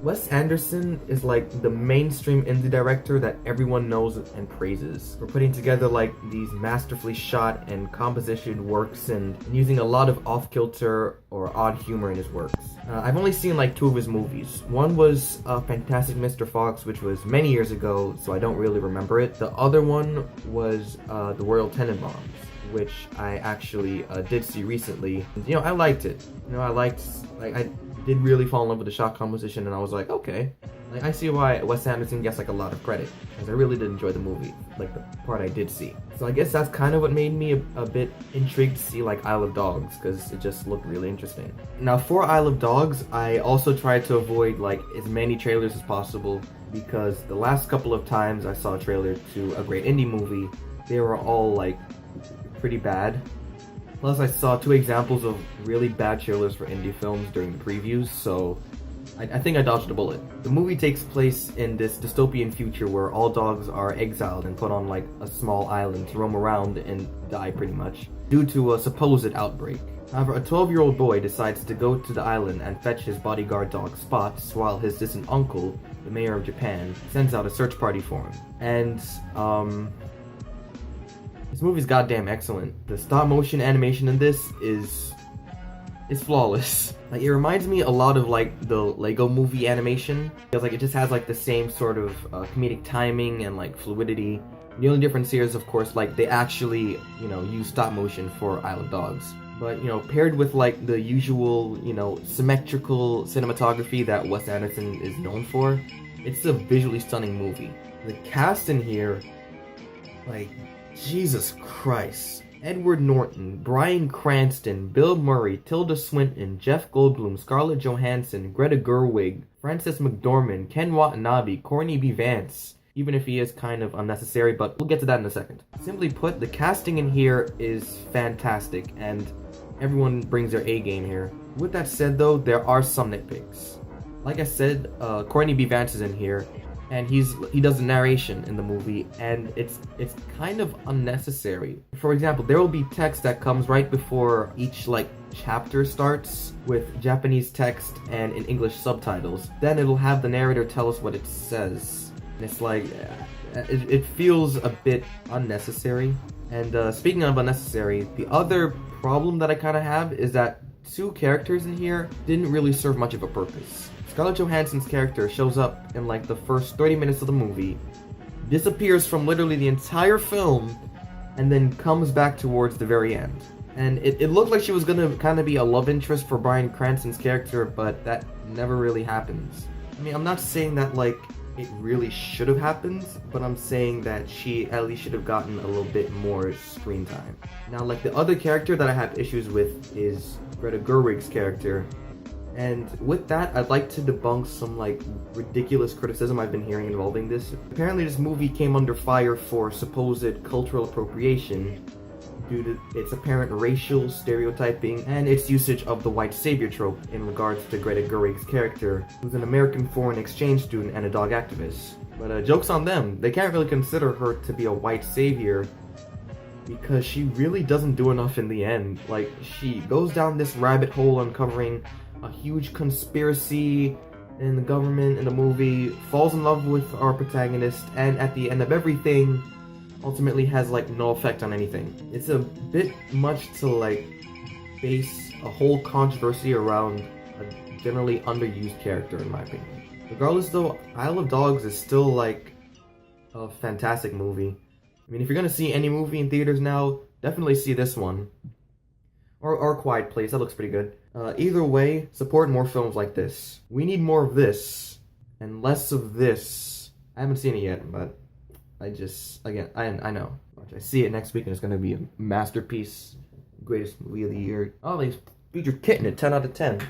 Wes Anderson is like the mainstream indie director that everyone knows and praises for putting together like these masterfully shot and compositioned works and using a lot of off-kilter or odd humor in his works. I've only seen like 2 of his movies. One was Fantastic Mr. Fox, which was many years ago, so I don't really remember it. The other one was The Royal Tenenbaums, which I actually did see recently. You know, I liked it. You know, I did really fall in love with the shot composition, and I was like, okay, like, I see why Wes Anderson gets like a lot of credit, because I really did enjoy the movie, like the part I did see. So I guess that's kind of what made me a bit intrigued to see like Isle of Dogs, because it just looked really interesting. Now for Isle of Dogs, I also tried to avoid like as many trailers as possible, because the last couple of times I saw a trailer to a great indie movie, they were all like pretty bad. Plus, I saw 2 examples of really bad trailers for indie films during the previews, so I think I dodged a bullet. The movie takes place in this dystopian future where all dogs are exiled and put on like a small island to roam around and die pretty much, due to a supposed outbreak. However, a 12-year-old boy decides to go to the island and fetch his bodyguard dog Spots, while his distant uncle, the mayor of Japan, sends out a search party for him. And, this movie's goddamn excellent. The stop motion animation in this is flawless. Like, it reminds me a lot of like the Lego movie animation, because like it just has like the same sort of comedic timing and like fluidity. The only difference here is, of course, like they actually, you know, use stop motion for Isle of Dogs. But, you know, paired with like the usual, you know, symmetrical cinematography that Wes Anderson is known for, it's a visually stunning movie. The cast in here, like, Jesus Christ. Edward Norton, Bryan Cranston, Bill Murray, Tilda Swinton, Jeff Goldblum, Scarlett Johansson, Greta Gerwig, Frances McDormand, Ken Watanabe, Courtney B. Vance, even if he is kind of unnecessary, but we'll get to that in a second. Simply put, the casting in here is fantastic, and everyone brings their A game here. With that said though, there are some nitpicks. Like I said, Courtney B. Vance is in here, and he does the narration in the movie, and it's kind of unnecessary. For example, there will be text that comes right before each like chapter starts with Japanese text and in English subtitles. Then it'll have the narrator tell us what it says. And it's like, it feels a bit unnecessary. And speaking of unnecessary, the other problem that I kind of have is that 2 characters in here didn't really serve much of a purpose. Scarlett Johansson's character shows up in like the first 30 minutes of the movie, disappears from literally the entire film, and then comes back towards the very end. And it looked like she was gonna kind of be a love interest for Bryan Cranston's character, but that never really happens. I mean, I'm not saying that like it really should have happened, but I'm saying that she at least should have gotten a little bit more screen time. Now, like the other character that I have issues with is Greta Gerwig's character. And with that, I'd like to debunk some like ridiculous criticism I've been hearing involving this. Apparently this movie came under fire for supposed cultural appropriation due to its apparent racial stereotyping and its usage of the white savior trope in regards to Greta Gerwig's character, who's an American foreign exchange student and a dog activist. But joke's on them, they can't really consider her to be a white savior because she really doesn't do enough in the end. Like, she goes down this rabbit hole uncovering a huge conspiracy in the government in the movie, falls in love with our protagonist, and at the end of everything, ultimately has like no effect on anything. It's a bit much to like base a whole controversy around a generally underused character, in my opinion. Regardless though, Isle of Dogs is still like a fantastic movie. I mean, if you're gonna see any movie in theaters now, definitely see this one. Or Quiet Place, that looks pretty good. Either way, support more films like this. We need more of this, and less of this. I haven't seen it yet, but I just, again, I know. I see it next week and it's gonna be a masterpiece. Greatest movie of the year. Oh, they featured Kitten at 10 out of 10.